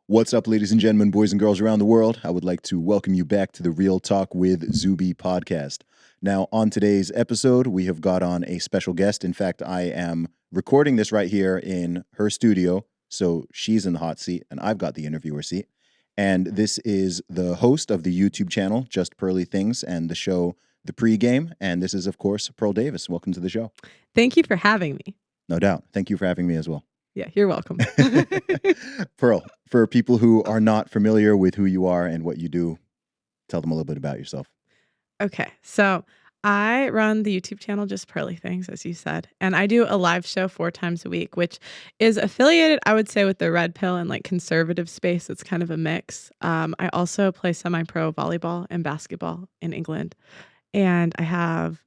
What's up, ladies and gentlemen, boys and girls around the world? I would like to welcome you back to the Real Talk with Zuby podcast. Now, on today's episode, we have got on a special guest. In fact, I am recording this right here in her studio, so she's in the hot seat, and I've got the interviewer seat. And this is the host of the YouTube channel, Just Pearly Things, and the show, The Pregame. And this is, of course, Pearl Davis. Welcome to the show. Thank you for having me. No doubt. Thank you for having me as well. Yeah, you're welcome. Pearl, for people who are not familiar with who you are and what you do, tell them a little bit about yourself. Okay, so I run the YouTube channel Just Pearly Things, as you said, and I do a live show 4 times a week, which is affiliated, I would say, with the red pill and like conservative space. It's kind of a mix. I also play semi-pro volleyball and basketball in England, and I'm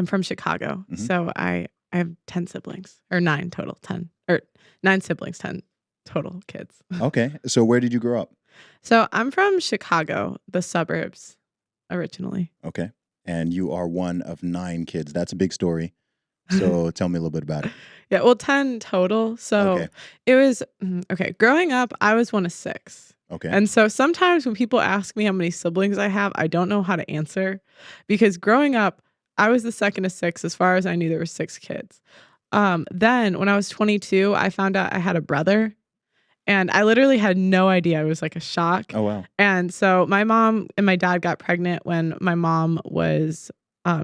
from Chicago, so I have 10 siblings, or 9 total, 9 siblings, 10 total kids. Okay. So where did you grow up? So I'm from Chicago, the suburbs, originally. Okay. And you are one of 9 kids. That's a big story. So tell me a little bit about it. Yeah, well, 10 total. So It was, growing up, I was one of 6. Okay. And so sometimes when people ask me how many siblings I have, I don't know how to answer, because growing up, I was the second of 6. As far as I knew, there were 6 kids. Then when I was 22, I found out I had a brother, and I literally had no idea. It was like a shock. Oh, wow. And so my mom and my dad got pregnant when my mom was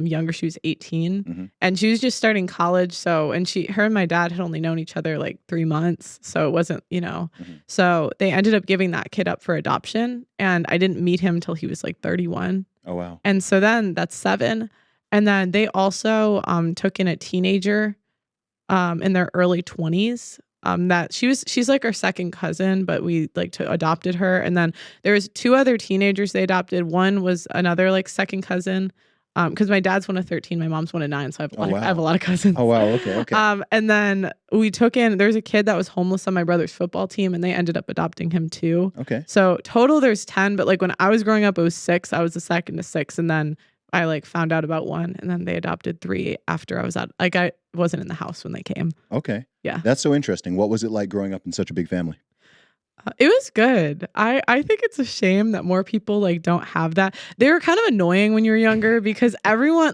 younger. She was 18 and she was just starting college. So, and her and my dad had only known each other like 3 months. So it wasn't, so they ended up giving that kid up for adoption. And I didn't meet him till he was like 31. Oh, wow. And so then that's 7. And then they also took in a teenager in their early 20s. That she's like our second cousin, but we adopted her. And then there was 2 other teenagers they adopted. One was another like second cousin, because my dad's one of 13, my mom's one of 9, so I have a lot of cousins. Oh, wow. Okay. And then we took in, there's a kid that was homeless on my brother's football team, and they ended up adopting him too. Okay. So total there's 10, but like when I was growing up, it was 6. I was the second of 6, and then I like found out about 1, and then they adopted 3 after I was out. Like I wasn't in the house when they came. Okay. Yeah. That's so interesting. What was it like growing up in such a big family? It was good. I think it's a shame that more people like don't have that. They were kind of annoying when you were younger, because everyone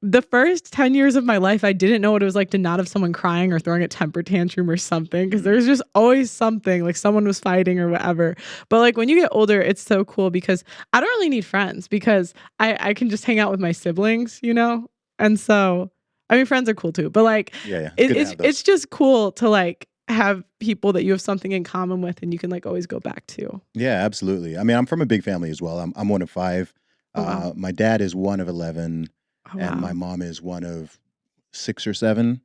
the first 10 years of my life, I didn't know what it was like to not have someone crying or throwing a temper tantrum or something, because there's just always something, like someone was fighting or whatever. But like when you get older, it's so cool, because I don't really need friends, because I can just hang out with my siblings, And so, I mean, friends are cool too, but like, it's just cool to like have people that you have something in common with and you can like always go back to. Yeah, absolutely. I mean, I'm from a big family as well. I'm one of 5. Wow. My dad is one of 11, and my mom is one of 6 or 7.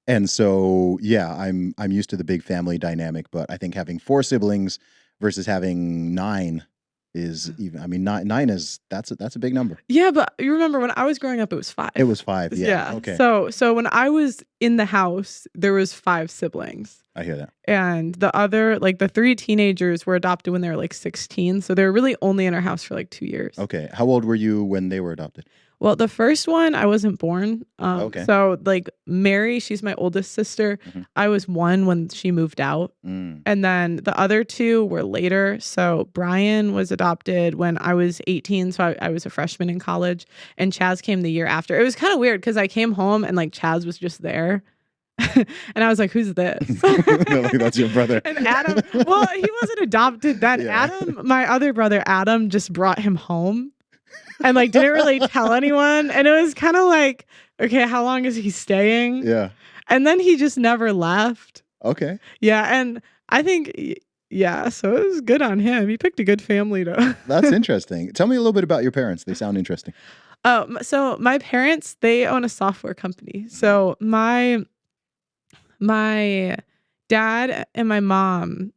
And so, yeah, I'm used to the big family dynamic, but I think having 4 siblings versus having 9 is even. I mean, 9 is that's a big number. Yeah, but you remember when I was growing up, it was 5. It was 5. Yeah. Okay. So when I was in the house, there was 5 siblings. I hear that. And the other, like the 3 teenagers were adopted when they were like 16. So they were really only in our house for like 2 years. Okay. How old were you when they were adopted? Well, the first one, I wasn't born. Okay. So like Mary, she's my oldest sister. I was 1 when she moved out. And then the other 2 were later. So Brian was adopted when I was 18. So I was a freshman in college. And Chaz came the year after. It was kind of weird, because I came home and like Chaz was just there. And I was like, who's this? Like, that's your brother. And Adam, well, he wasn't adopted then. Yeah. Adam, my other brother, Adam, just brought him home. And like didn't really tell anyone. And it was kind of like, okay, how long is he staying? Yeah. And then he just never left. Okay. Yeah. And I think, so it was good on him. He picked a good family to. That's interesting. Tell me a little bit about your parents. They sound interesting. So my parents, they own a software company. So my dad and my mom,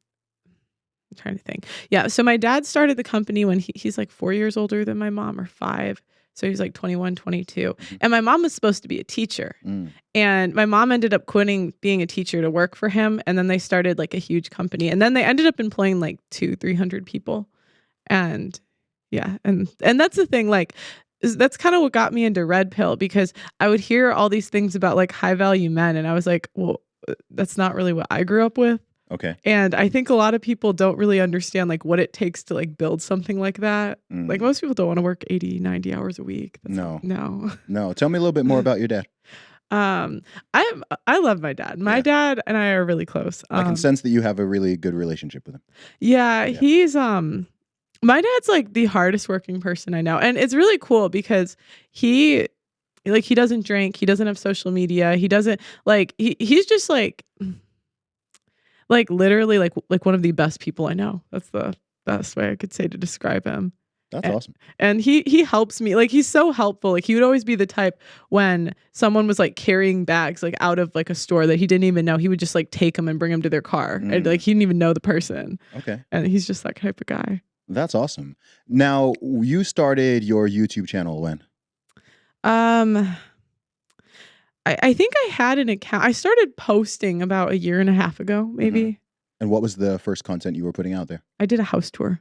I'm trying to think. Yeah. So my dad started the company when he's like 4 years older than my mom, or 5. So he's like 21, 22. And my mom was supposed to be a teacher. And my mom ended up quitting being a teacher to work for him. And then they started like a huge company. And then they ended up employing like 200-300 people. And yeah. And that's the thing, like, that's kind of what got me into red pill, because I would hear all these things about like high value men. And I was like, well, that's not really what I grew up with. Okay. And I think a lot of people don't really understand like what it takes to like build something like that. Like most people don't want to work 80, 90 hours a week. That's No. No. No. Tell me a little bit more about your dad. I love my dad. My dad and I are really close. I can sense that you have a really good relationship with him. Yeah, he's my dad's like the hardest working person I know. And it's really cool because he doesn't drink, he doesn't have social media, he doesn't like he's just like literally like one of the best people I know. That's the best way I could say to describe him. That's awesome. And he helps me. Like he's so helpful. Like he would always be the type when someone was like carrying bags like out of like a store that he didn't even know, he would just like take them and bring them to their car. And like he didn't even know the person. Okay. And he's just that type of guy. That's awesome. Now, you started your YouTube channel when? I think I had an account. I started posting about a year and a half ago, maybe. And what was the first content you were putting out there? I did a house tour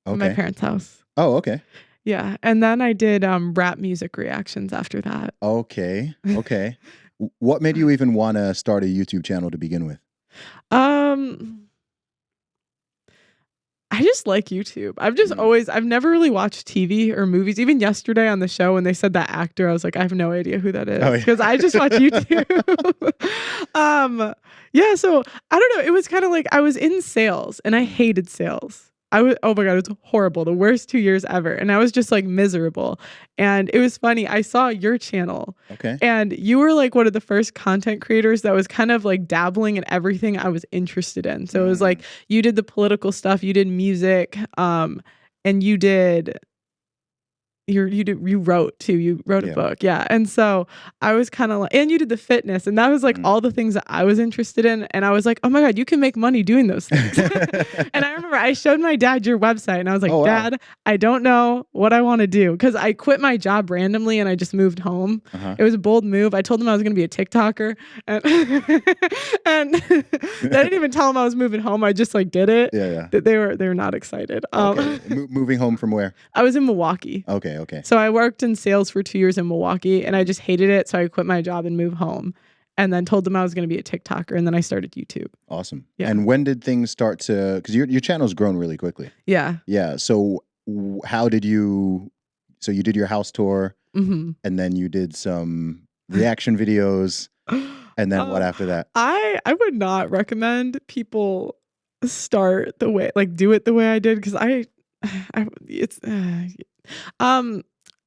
of my parents' house. Oh, okay. Yeah. And then I did rap music reactions after that. Okay. Okay. What made you even want to start a YouTube channel to begin with? I just like YouTube. I've never really watched TV or movies. Even yesterday on the show when they said that actor, I was like, I have no idea who that is because I just watch YouTube. Yeah, so I don't know. It was kind of like I was in sales and I hated sales. Oh my God, it was horrible. The worst 2 years ever. And I was just like miserable. And it was funny. I saw your channel. Okay. And you were like one of the first content creators that was kind of like dabbling in everything I was interested in. So it was like you did the political stuff, you did music, and you did you wrote too. You wrote a book. Yeah. And so I was kind of like, and you did the fitness. And that was like all the things that I was interested in. And I was like, oh my God, you can make money doing those things. And I remember I showed my dad your website and I was like, Dad, I don't know what I want to do. Cause I quit my job randomly and I just moved home. It was a bold move. I told them I was going to be a TikToker and, and I didn't even tell them I was moving home. I just like did it. Yeah. They were not excited. Okay. Moving home from where? I was in Milwaukee. Okay. So I worked in sales for 2 years in Milwaukee and I just hated it. So I quit my job and moved home and then told them I was going to be a TikToker. And then I started YouTube. Awesome. Yeah. And when did things start to, because your channel's grown really quickly. Yeah. Yeah. So how did you did your house tour and then you did some reaction videos and then what after that? I would not recommend people start do it the way I did. Cause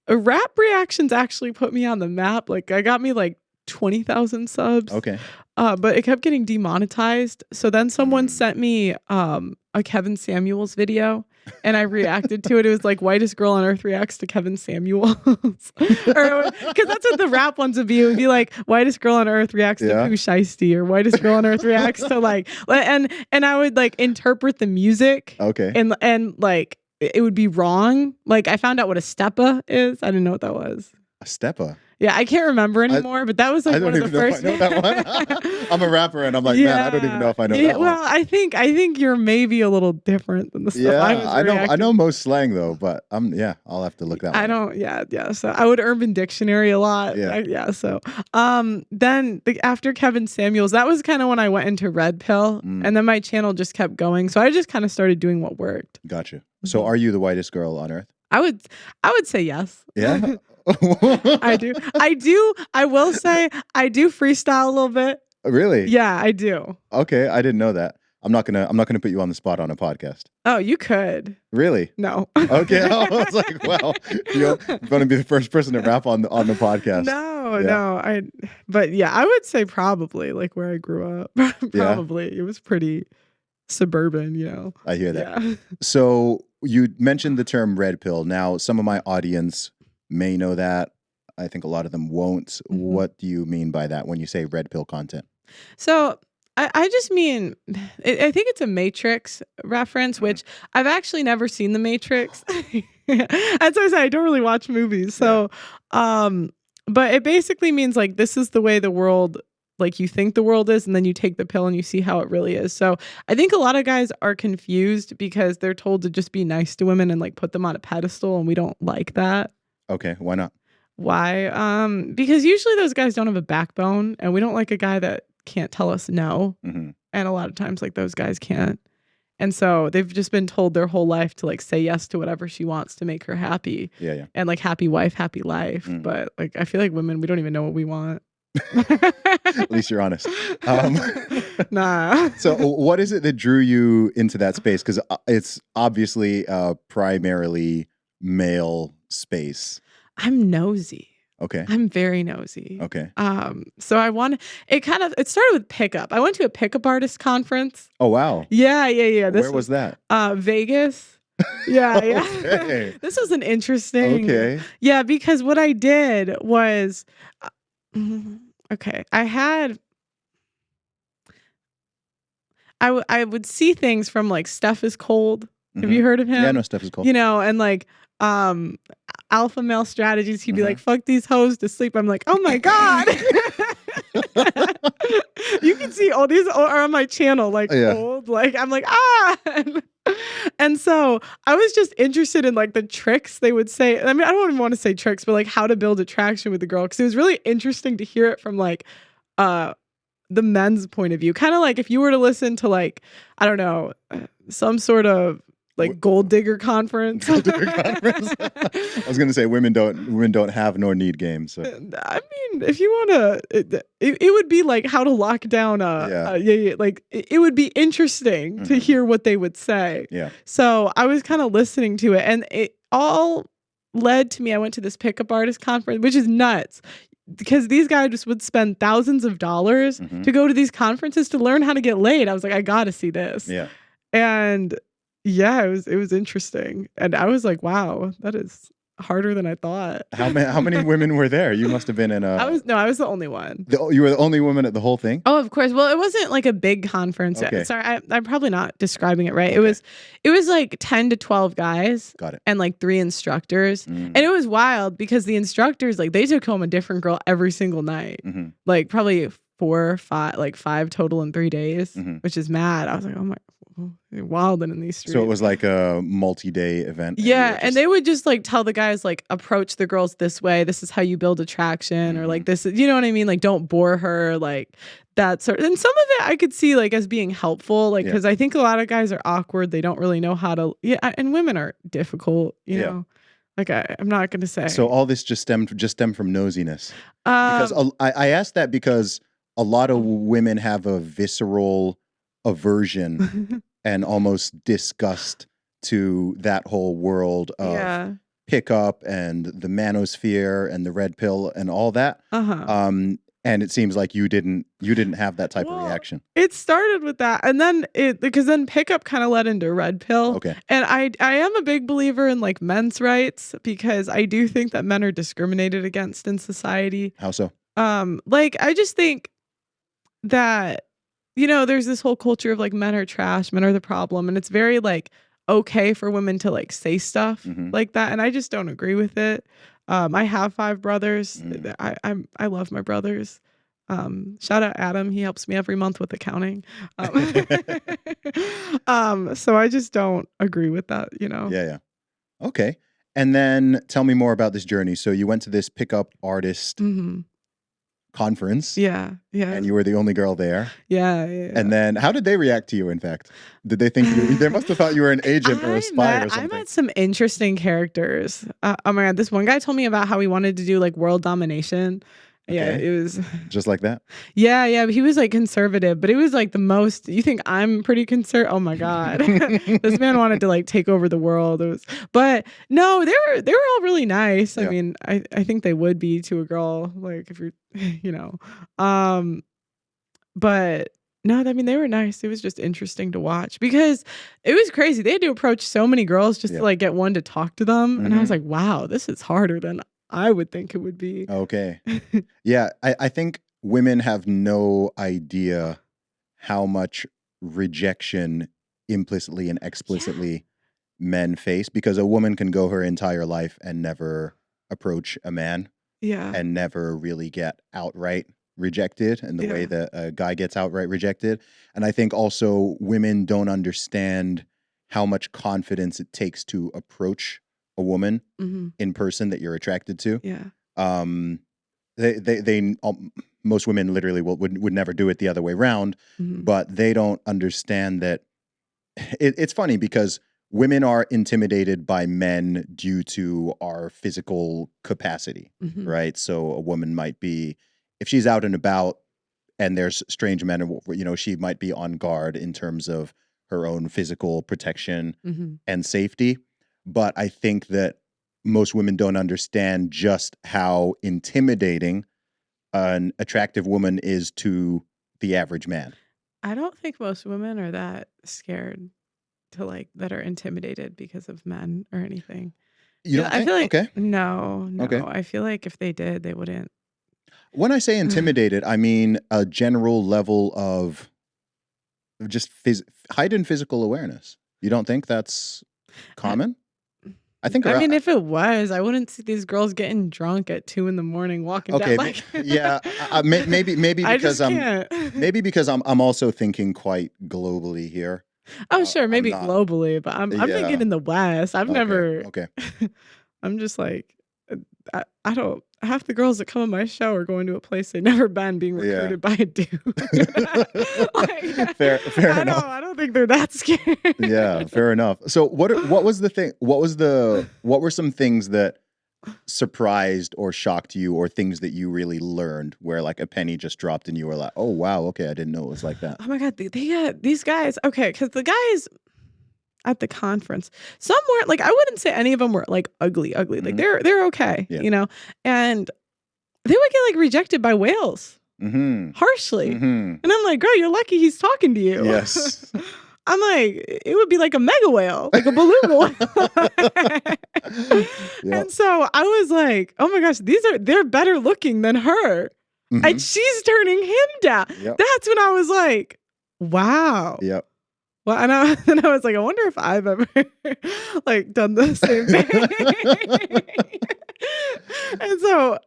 rap reactions actually put me on the map. Like I got me like 20,000 subs. Okay. But it kept getting demonetized. So then someone sent me a Kevin Samuels video and I reacted to it. It was like whitest girl on earth reacts to Kevin Samuels. Because that's what the rap ones would be. It would be like whitest girl on earth reacts to Pooh Shiesty or whitest girl on earth reacts to like and I would like interpret the music. Okay. And like it would be wrong. Like I found out what a steppa is. I didn't know what that was. A steppa? Yeah, I can't remember anymore, but that was like one of the first. I don't even know if I know that one. I'm a rapper and I'm like, man, I don't even know if I know that one. Well, I think you're maybe a little different than the stuff I was reacting. I know most slang though, but I'll have to look that one. So I would Urban Dictionary a lot. So then after Kevin Samuels, that was kind of when I went into Red Pill and then my channel just kept going. So I just kind of started doing what worked. Gotcha. So are you the whitest girl on earth? I would say yes. Yeah. I do. I will say I do freestyle a little bit. Really? Yeah, I do. Okay, I didn't know that. I'm not gonna put you on the spot on a podcast. Oh, you could. Really? No. Okay. I was like, well, you're gonna be the first person to rap on the podcast. No. But yeah, I would say probably like where I grew up. Probably. It was pretty suburban, you know. I hear that. Yeah. So you mentioned the term red pill. Now, some of my audience may know that. I think a lot of them won't. What do you mean by that when you say red pill content? So I just mean, I think it's a Matrix reference, which I've actually never seen the Matrix. That's why I say I don't really watch movies. So, but it basically means like, this is the way the world, like you think the world is, and then you take the pill and you see how it really is. So I think a lot of guys are confused because they're told to just be nice to women and like put them on a pedestal, and we don't like that. Okay, why not? Why? Because usually those guys don't have a backbone, and we don't like a guy that can't tell us no. Mhm. And a lot of times like those guys can't. And so they've just been told their whole life to like say yes to whatever she wants to make her happy. Yeah, yeah. And like happy wife, happy life. Mm. But like I feel like women, we don't even know what we want. At least you're honest. Nah. So what is it that drew you into that space? Because it's obviously a primarily male space. I'm nosy. Okay. I'm very nosy. Okay. So it started with pickup. I went to a pickup artist conference. Oh, wow. Yeah. Where was that? Vegas. Yeah. Okay. This was an interesting. Okay. Yeah, because what I did was, okay, I would see things from like Steph is Cold. Have you heard of him? Yeah, I know Steph is Cold. You know, and like alpha male strategies. He'd be like, "Fuck these hoes to sleep." I'm like, "Oh my god." You can see all these are on my channel, like old. Like I'm like and so I was just interested in like the tricks they would say. I mean, I don't even want to say tricks, but like how to build attraction with the girl, because it was really interesting to hear it from like the men's point of view. Kind of like if you were to listen to like, I don't know, some sort of like gold digger conference. I was gonna say women don't have nor need games. So. I mean, if you want to, it would be like how to lock down like it would be interesting to hear what they would say. Yeah. So I was kind of listening to it, and it all led to me. I went to this pickup artist conference, which is nuts, because these guys would spend thousands of dollars to go to these conferences to learn how to get laid. I was like, I gotta see this. Yeah. And yeah, it was interesting. And I was like, wow, that is harder than I thought. How many women were there? You must have been in a... I was the only one. You were the only woman at the whole thing? Oh, of course. Well, it wasn't like a big conference. Okay. Sorry, I'm probably not describing it right. Okay. It was like 10 to 12 guys. Got it. And like 3 instructors. And it was wild because the instructors, like they took home a different girl every single night. Like probably 4 or 5, like 5 total in 3 days, which is mad. I was like, oh my, wilding in these streets. So it was like a multi-day event. Yeah, and they would just like tell the guys like approach the girls this way. This is how you build attraction, or like this is, you know what I mean? Like don't bore her, like that sort. And some of it I could see like as being helpful, like because I think a lot of guys are awkward. They don't really know how to. Yeah, and women are difficult. You know, like I'm not going to say. So all this just stemmed from nosiness. Because I asked that because a lot of women have a visceral aversion and almost disgust to that whole world of pickup and the manosphere and the red pill and all that. And it seems like you didn't have that type of reaction. It started with that, and then because then pickup kind of led into red pill. Okay. And I am a big believer in like men's rights, because I do think that men are discriminated against in society. How so? Like I just think that, you know, there's this whole culture of like men are trash, men are the problem, and it's very like okay for women to like say stuff like that, and I just don't agree with it. I have 5 brothers. I love my brothers. Shout out Adam. He helps me every month with accounting. So I just don't agree with that, you know? Yeah. Okay. And then tell me more about this journey. So you went to this pickup artist conference. Yeah. And you were the only girl there. Yeah. And then how did they react to you, in fact? Did they think they must have thought you were an agent or a spy or something? I met some interesting characters. Oh my God. This one guy told me about how he wanted to do like world domination. Okay. Yeah, it was just like that. Yeah, but he was like conservative, but it was like the most. You think I'm pretty conservative? Oh my God, this man wanted to like take over the world. But no, they were all really nice. I mean, I think they would be to a girl, like if you're, you know, but no, I mean they were nice. It was just interesting to watch because it was crazy. They had to approach so many girls just to like get one to talk to them, and I was like, wow, this is harder than I would think it would be. Okay. Yeah, I think women have no idea how much rejection implicitly and explicitly men face, because a woman can go her entire life and never approach a man and never really get outright rejected in the way that a guy gets outright rejected. And I think also women don't understand how much confidence it takes to approach a woman in person that you're attracted to. Yeah. They most women literally would never do it the other way around, but they don't understand that. It's funny because women are intimidated by men due to our physical capacity, right? So a woman might be, if she's out and about and there's strange men, she might be on guard in terms of her own physical protection and safety. But I think that most women don't understand just how intimidating an attractive woman is to the average man. I don't think most women are that scared to that are intimidated because of men or anything. You don't think? I feel like Okay. No. Okay. I feel like if they did, they wouldn't. When I say intimidated, I mean a general level of just heightened physical awareness. You don't think that's common? I mean, if it was, I wouldn't see these girls getting drunk at 2 a.m. walking down. Yeah, maybe because maybe because I'm also thinking quite globally here. Oh, sure, maybe globally, but I'm thinking in the West. I've never. Okay. I'm just like, I don't. Half the girls that come on my show are going to a place they've never been, being recruited by a dude. Fair enough. I don't think they're that scared. Yeah, fair enough. So what was the thing? What were some things that surprised or shocked you, or things that you really learned where like a penny just dropped and you were like, oh wow, okay, I didn't know it was like that. Oh my God, these guys. Okay, because the guys at the conference, some weren't I wouldn't say any of them were ugly. Like they're okay, and they would get rejected by whales harshly, and I'm like, girl, you're lucky he's talking to you. Yes. I'm like, it would be like a mega whale, like a beluga whale. And so I was like, oh my gosh, they're better looking than her, and she's turning him down. That's when I was like, wow. Yep. Well, and I was like, I wonder if I've ever done the same thing. And so,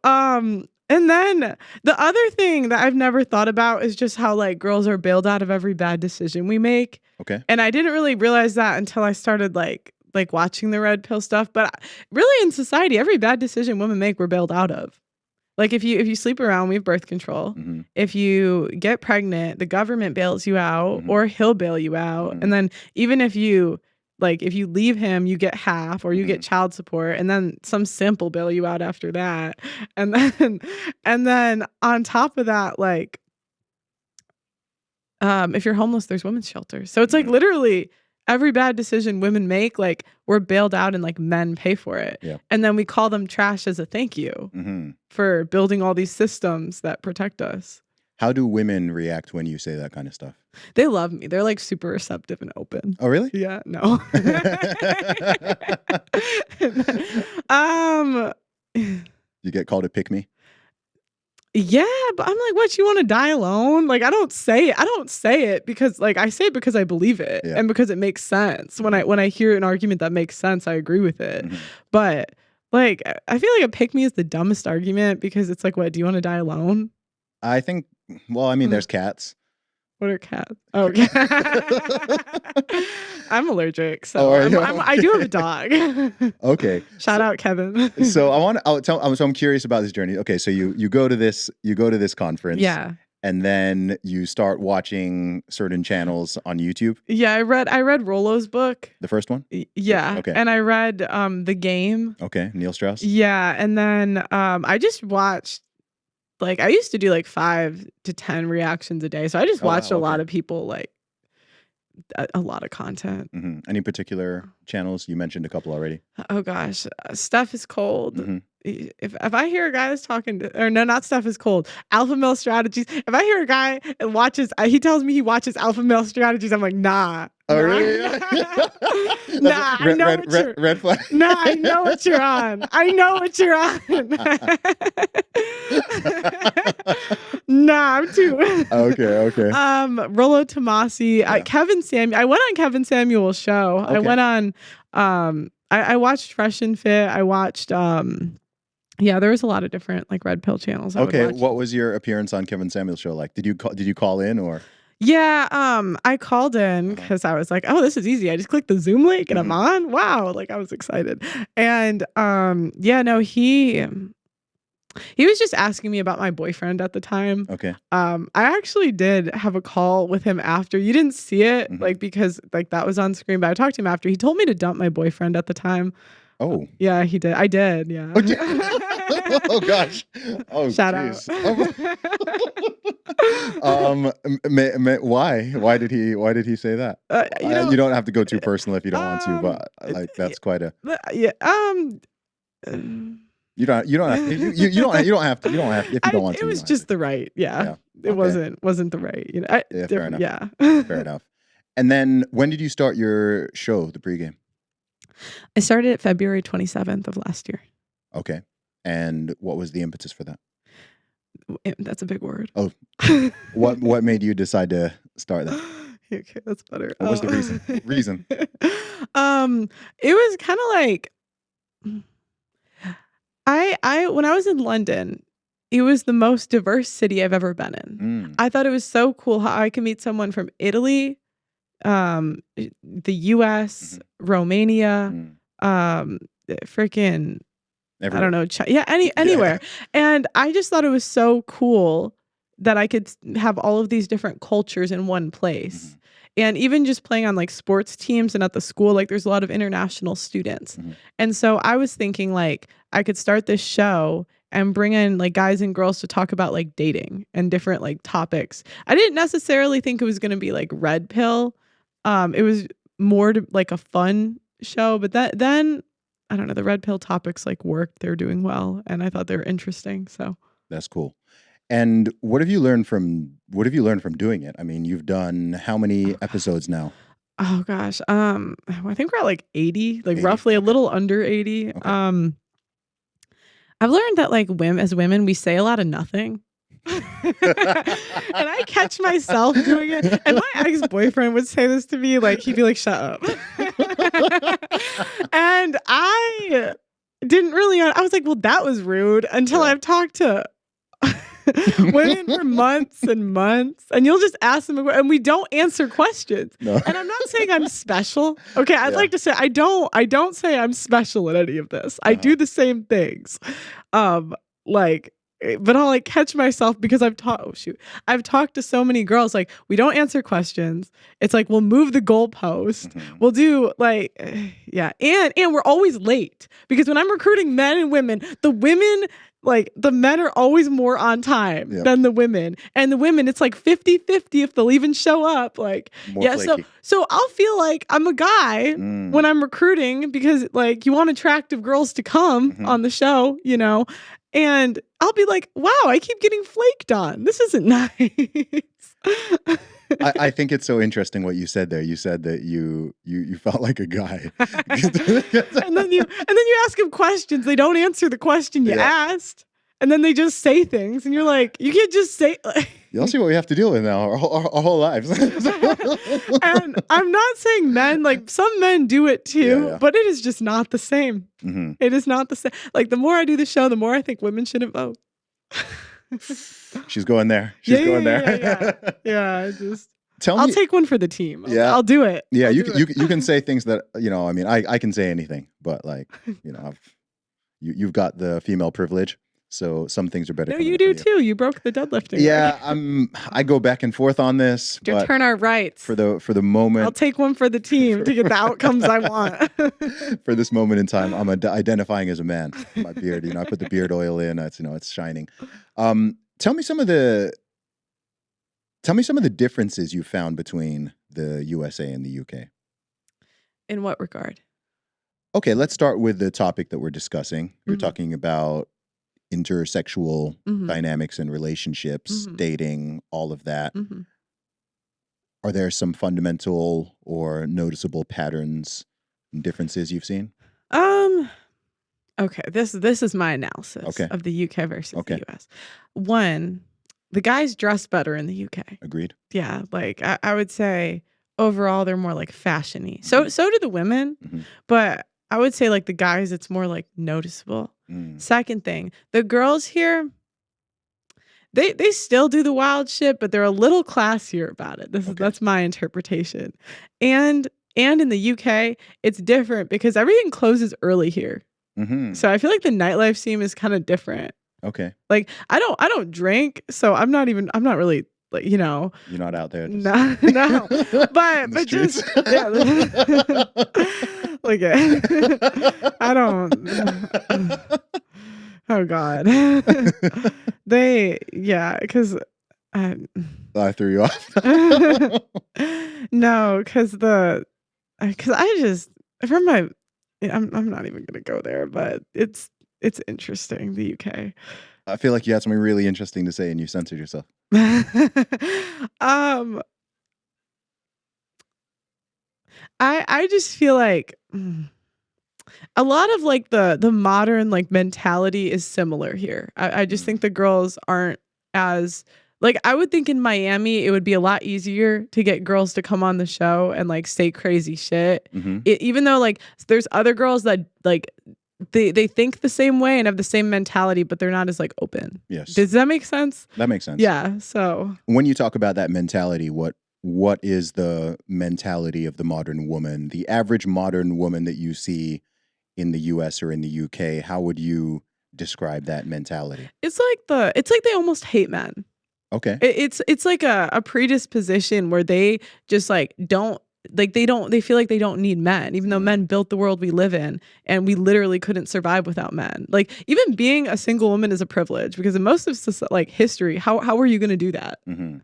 and then the other thing that I've never thought about is just how girls are bailed out of every bad decision we make. Okay. And I didn't really realize that until I started watching the red pill stuff. But really in society, every bad decision women make, we're bailed out of. If you sleep around, we have birth control. If you get pregnant, the government bails you out, or he'll bail you out. And then even if you leave him, you get half, or you get child support, and then some simp will bail you out after that. And then on top of that, if you're homeless, there's women's shelters. So it's literally every bad decision women make, we're bailed out and men pay for it. Yeah. And then we call them trash as a thank you for building all these systems that protect us. How do women react when you say that kind of stuff? They love me. They're super receptive and open. Oh, really? Yeah. No. You get called a pick me? Yeah, but I'm like, what, you want to die alone? I don't say it because I say it because I believe it and because it makes sense. When I hear an argument that makes sense, I agree with it. But I feel like a pick me is the dumbest argument because it's what, do you want to die alone? I think, well, I mean, there's cats. What are cats? Oh, I'm allergic, so I do have a dog. Okay. Shout out Kevin. So I'm curious about this journey. Okay, so you go to this conference. Yeah. And then you start watching certain channels on YouTube. Yeah, I read Rollo's book. The first one? Yeah. Okay. And I read The Game. Okay, Neil Strauss. Yeah, and then I just watched I used to do 5 to 10 reactions a day. So I just watched a lot of people, a lot of content. Any particular channels? You mentioned a couple already. Oh gosh, Stuff is Cold. If I hear a guy that's talking to, or no, not Stuff is Cold, Alpha Male Strategies. If I hear a guy and he tells me he watches Alpha Male Strategies, I'm like, nah. Oh, really? Nah, I know what you're red flag. Nah, I know what you're on. I know what you're on. Nah, I'm too. Okay. Rollo Tomasi, Kevin Samuel. I went on Kevin Samuel's show. Okay. I went on. I watched Fresh and Fit. I watched. Yeah, there was a lot of different red pill channels. Okay, what was your appearance on Kevin Samuel's show like? Did you call in or? Yeah, I called in because I was like, oh, this is easy. I just clicked the Zoom link and I'm on. Wow, I was excited. And yeah, no, He was just asking me about my boyfriend at the time. Okay. I actually did have a call with him after. You didn't see it, like, because like that was on screen, but I talked to him after. He told me to dump my boyfriend at the time. Oh. Yeah, he did. I did. Yeah. Oh gosh. Oh, Shout geez. Why? Why did he say that? You don't have to go too personal if you don't want to, but like that's quite a. Yeah. You don't have to. You don't have to. You don't have to if you don't want to. It was just the right. Yeah. It wasn't the right. You know. Yeah, fair enough. Yeah. Fair enough. And then when did you start your show, the pregame? I started it February 27th of last year. Okay. And what was the impetus for that? That's a big word. Oh, what made you decide to start that? Okay, that's better. What was the reason? It was kind of like I when I was in London, it was the most diverse city I've ever been in. I thought it was so cool how I could meet someone from Italy, the US, Romania, freaking everywhere. I don't know, anywhere. And I just thought it was so cool that I could have all of these different cultures in one place. And even just playing on like sports teams and at the school, like there's a lot of international students. And so I was thinking like I could start this show and bring in like guys and girls to talk about like dating and different like topics. I didn't necessarily think it was going to be like red pill. It was more to, like a fun show, but then I don't know, the red pill topics like worked. They're doing well, and I thought they were interesting. So that's cool. And what have you learned from doing it? I mean, you've done how many episodes now? Oh gosh, I think we're at like 80, like 80. Roughly a little under 80. Okay. I've learned that like as women, we say a lot of nothing. And I catch myself doing it. And my ex-boyfriend would say this to me, like he'd be like, "Shut up." And I didn't really. I was like, "Well, that was rude." Until I've talked to women for months and months, and you'll just ask them, and we don't answer questions. No. And I'm not saying I'm special. Okay, I'd like to say I don't say I'm special at any of this. I do the same things, but I'll like catch myself because I've talked to so many girls. Like, we don't answer questions. It's like we'll move the goalpost. We'll do like and we're always late because when I'm recruiting men and women, the men are always more on time than the women. And the women, it's like 50-50 if they'll even show up. Like, more flaky. So I'll feel like I'm a guy when I'm recruiting because like you want attractive girls to come on the show, you know, and I'll be like, wow, I keep getting flaked on. This isn't nice. I think it's so interesting what you said there. You said that you felt like a guy. and then you ask them questions. They don't answer the question you asked. And then they just say things. And you're like, you can't just say... You'll see what we have to deal with now our whole lives. And I'm not saying men, like some men do it too, but it is just not the same. It is not the same. Like the more I do the show, the more I think women shouldn't vote. She's going there. She's going there. Yeah. Just I'll take one for the team. I'll do it. Yeah, you can say things that, you know, I mean, I can say anything, but like, you know, you've got the female privilege. So some things are better. No, you do too. You broke the deadlifting. Yeah, I go back and forth on this. To turn our rights. For the moment. I'll take one for the team to get the outcomes I want. For this moment in time, I'm identifying as a man. My beard, you know, I put the beard oil in. It's, you know, it's shining. Tell me some of the differences you found between the USA and the UK. In what regard? Okay, let's start with the topic that we're discussing. You're talking about intersexual dynamics and relationships, dating, all of that. Are there some fundamental or noticeable patterns and differences you've seen? Okay, this is my analysis of the UK versus the US. One, the guys dress better in the UK. Agreed. Yeah, like I would say overall they're more like fashion-y. So do the women, but I would say like the guys, it's more like noticeable. Second thing, the girls here, they still do the wild shit, but they're a little classier about it. That's my interpretation. And in the UK, it's different because everything closes early here. So I feel like the nightlife scene is kind of different. Okay. Like I don't drink, so I'm not really like, you know, You're not out there. Just no, no. in the But streets. just yeah. Like I don't oh God. Cuz I I threw you off. no, cuz I just from my I'm not even going to go there, but it's interesting, the UK. I feel like you had something really interesting to say and you censored yourself. um I just feel like a lot of like the modern like mentality is similar here. I just think the girls aren't as like I would think in Miami it would be a lot easier to get girls to come on the show and like say crazy shit. Mm-hmm. Even though like there's other girls that like they think the same way and have the same mentality, but they're not as like open. Yes. Does that make sense? That makes sense. Yeah. So When you talk about that mentality, what is the mentality of the modern woman, the average modern woman that you see in the US or in the UK? How would you describe that mentality? it's like they almost hate men. Okay. It's like a predisposition where they just like don't like they feel like they don't need men, even though men built the world we live in and we literally couldn't survive without men. Like even being a single woman is a privilege because in most of like history, how are you going to do that? Mm-hmm.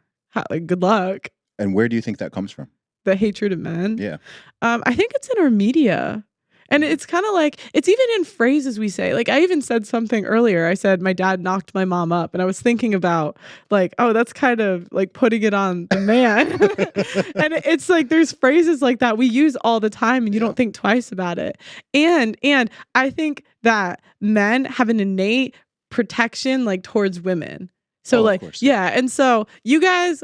Like good luck. And where do you think that comes from? The hatred of men. Yeah. I think it's in our media. And it's kind of like, it's even in phrases we say. Like, I even said something earlier. I said, my dad knocked my mom up. And I was thinking about, like, oh, that's kind of like putting it on the man. And it's like, there's phrases like that we use all the time and you don't think twice about it. And I think that men have an innate protection, like, towards women. So, like, course, yeah. And so you guys,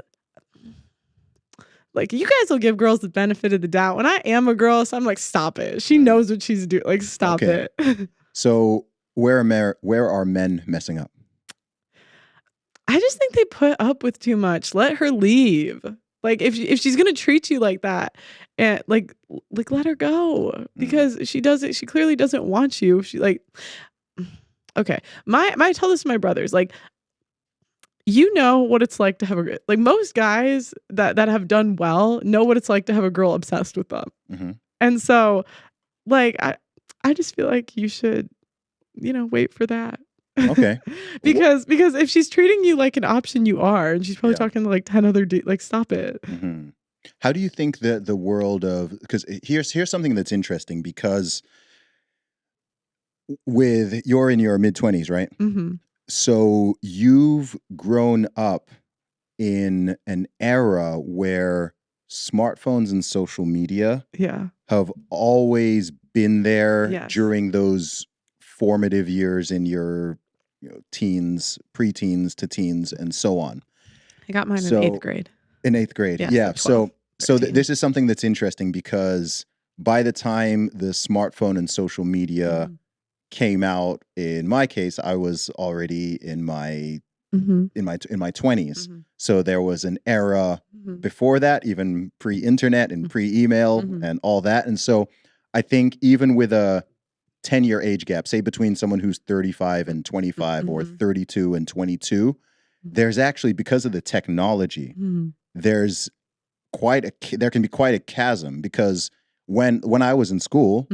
like, you guys will give girls the benefit of the doubt. When I am a girl, so I'm like, stop it. She knows what she's doing. Like, stop it. So where are men messing up? I just think they put up with too much. Let her leave. Like, if she's gonna treat you like that, and like let her go because she clearly doesn't want you. She like, okay. I tell this to my brothers. Like, you know what it's like to have like most guys that have done well know what it's like to have a girl obsessed with them. Mm-hmm. And so like I just feel like you should, wait for that. Okay. because if she's treating you like an option, you are, and she's probably talking to like 10 other dudes, like stop it. Mm-hmm. How do you think that the world of, because here's something that's interesting because you're in your mid-20s, right? Mm-hmm. So you've grown up in an era where smartphones and social media have always been there during those formative years in your teens, preteens to teens, and so on. I got mine in 8th grade. In 8th grade, yeah. So this is something that's interesting because by the time the smartphone and social media came out, in my case, I was already in my in my 20s. So there was an era before that, even pre-internet and pre-email and all that. And so I think even with a 10-year age gap, say between someone who's 35 and 25 or 32 and 22, there's actually, because of the technology, there can be quite a chasm because when I was in school,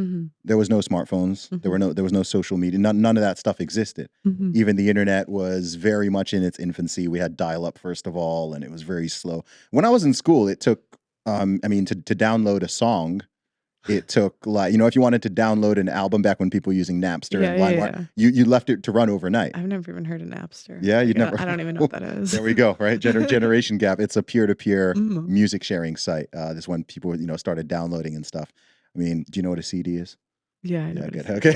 there was no smartphones, there was no social media, none of that stuff existed. Even the internet was very much in its infancy. We had dial-up first of all, and it was very slow. When I was in school, it took, to download a song, it took like, if you wanted to download an album back when people were using Napster and LimeWire, you left it to run overnight. I've never even heard of Napster. Yeah, you never. I don't even know what that is. There we go. Right, generation gap. It's a peer-to-peer music sharing site. This when people started downloading and stuff. I mean, do you know what a CD is? Yeah, I know. Okay.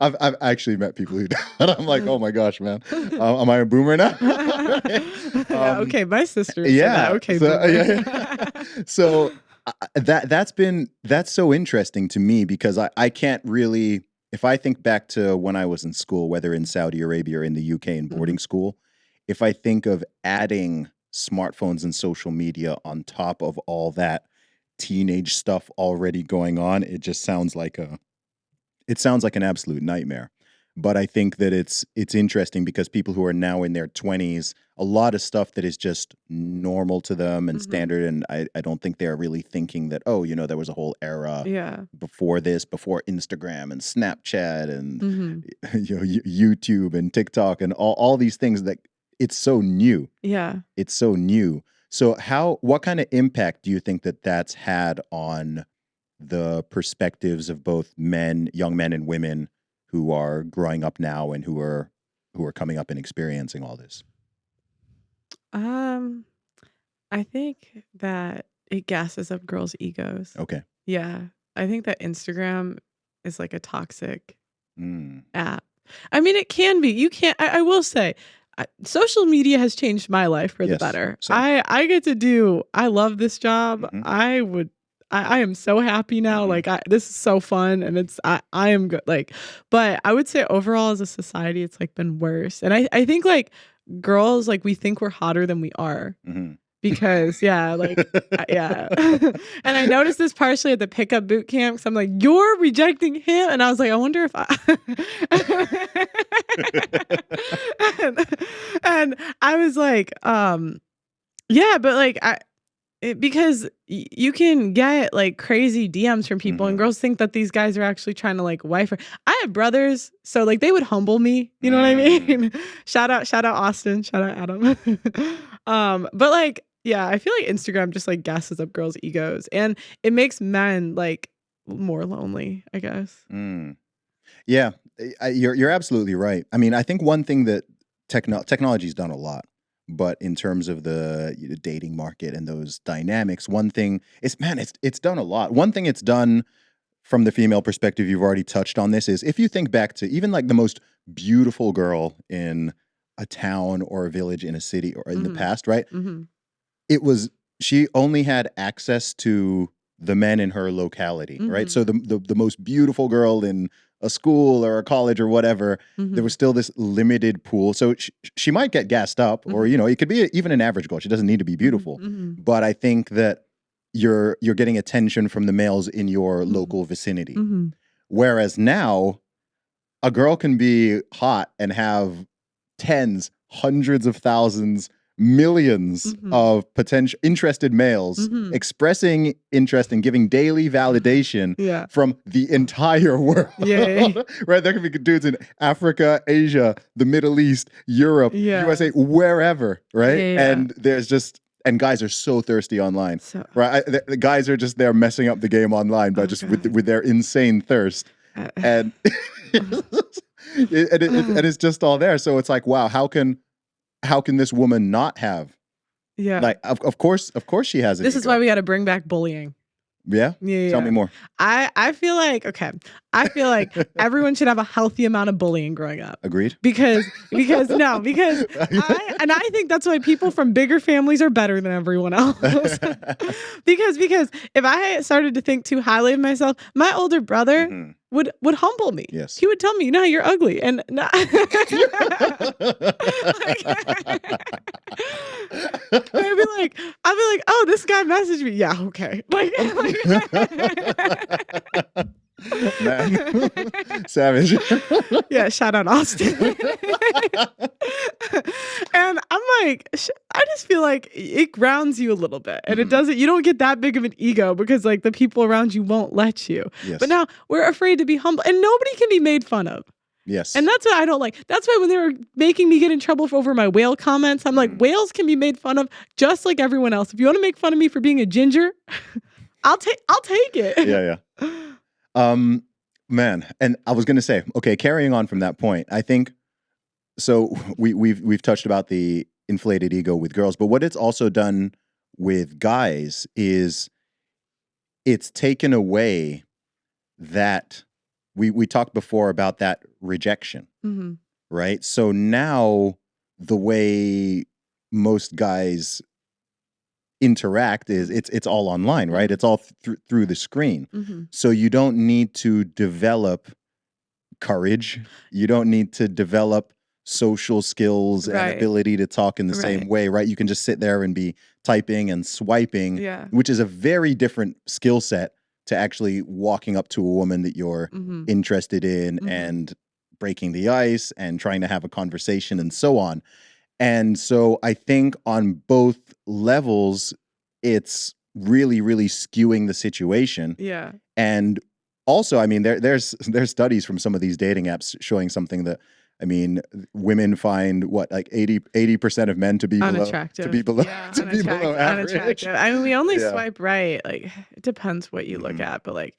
I've actually met people who don't. I'm like, oh my gosh, man. Am I a boomer now? Okay, my sister. Yeah. Okay. So that's so interesting to me because I can't really, if I think back to when I was in school, whether in Saudi Arabia or in the UK in boarding school, if I think of adding smartphones and social media on top of all that teenage stuff already going on, it just sounds like an absolute nightmare. But I think that it's interesting because people who are now in their 20s, a lot of stuff that is just normal to them and standard, and I don't think they're really thinking that, oh, there was a whole era Yeah. before this, before Instagram and Snapchat and Mm-hmm. YouTube and TikTok and all these things that it's so new. Yeah. It's so new. So what kind of impact do you think that that's had on the perspectives of both young men and women who are growing up now and who are coming up and experiencing all this? I think that it gasses up girls' egos. Okay. Yeah. I think that Instagram is like a toxic Mm. app. I mean, it can be. You can't. I will say, social media has changed my life for the Yes, better. same. I get to do. I love this job. Mhm. I am so happy now. Like this is so fun, and I am good. Like, but I would say overall as a society, it's like been worse. And I think like girls, like we think we're hotter than we are. Mhm. Because yeah, yeah. And I noticed this partially at the pickup boot camp. So I'm like, you're rejecting him, and I was like, I wonder if and I was like, yeah, but like because you can get like crazy DMs from people, and girls think that these guys are actually trying to like wife her. I have brothers, so like they would humble me. You know what I mean? Shout out Austin, shout out Adam. But like, yeah, I feel like Instagram just like gasses up girls' egos, and it makes men like more lonely, I guess. Mm. Yeah, you're absolutely right. I mean, I think one thing that technology's done a lot, but in terms of the dating market and those dynamics, one thing is, man, it's done a lot. One thing it's done from the female perspective, you've already touched on this, is if you think back to even like the most beautiful girl in a town or a village in a city or in the past, right? She only had access to the men in her locality, right? So the most beautiful girl in a school or a college or whatever, there was still this limited pool. So she might get gassed up, or it could be even an average girl. She doesn't need to be beautiful. But I think that you're getting attention from the males in your local vicinity. Whereas now, a girl can be hot and have tens, hundreds of thousands, millions of potential interested males expressing interest and giving daily validation from the entire world. Right? There can be dudes in Africa, Asia, the Middle East, Europe, USA, wherever, right? And there's just, and guys are so thirsty online, right? The guys are just there messing up the game online by with their insane thirst. And it's just all there. So it's like, wow, how can this woman not have? Yeah. Like, of course she has it. This is why we got to bring back bullying. Yeah? Tell me more. I feel like, everyone should have a healthy amount of bullying growing up. Agreed. Because I think that's why people from bigger families are better than everyone else. because if I started to think too highly of myself, my older brother would humble me. Yes. He would tell me, "No, you're ugly." And I'd be like, "Oh, this guy messaged me. Yeah, okay." Man. Savage. Yeah, shout out Austin. And I'm like, I just feel like it grounds you a little bit, and you don't get that big of an ego because like the people around you won't let you. Yes. But now we're afraid to be humble, and nobody can be made fun of. Yes. And that's what I don't like. That's why when they were making me get in trouble over my whale comments, I'm like, whales can be made fun of just like everyone else. If you want to make fun of me for being a ginger, I'll take it. Yeah. Man, and I was gonna say, okay, carrying on from that point, I think so. We've touched about the inflated ego with girls, but what it's also done with guys is it's taken away that we talked before about that rejection, right? So now the way most guys interact is it's all online, right? It's all through the screen. So you don't need to develop courage. You don't need to develop social skills and ability to talk in the same way, right? You can just sit there and be typing and swiping, which is a very different skill set to actually walking up to a woman that you're interested in and breaking the ice and trying to have a conversation and so on. And so I think on both levels, it's really, really skewing the situation. Yeah. And also, I mean, there's studies from some of these dating apps showing something that, I mean, women find what, like 80% of men to be Unattractive. below Yeah, to be below average. unattractive. I mean, we only Yeah. swipe right. Like, it depends what you look Mhm. at, but like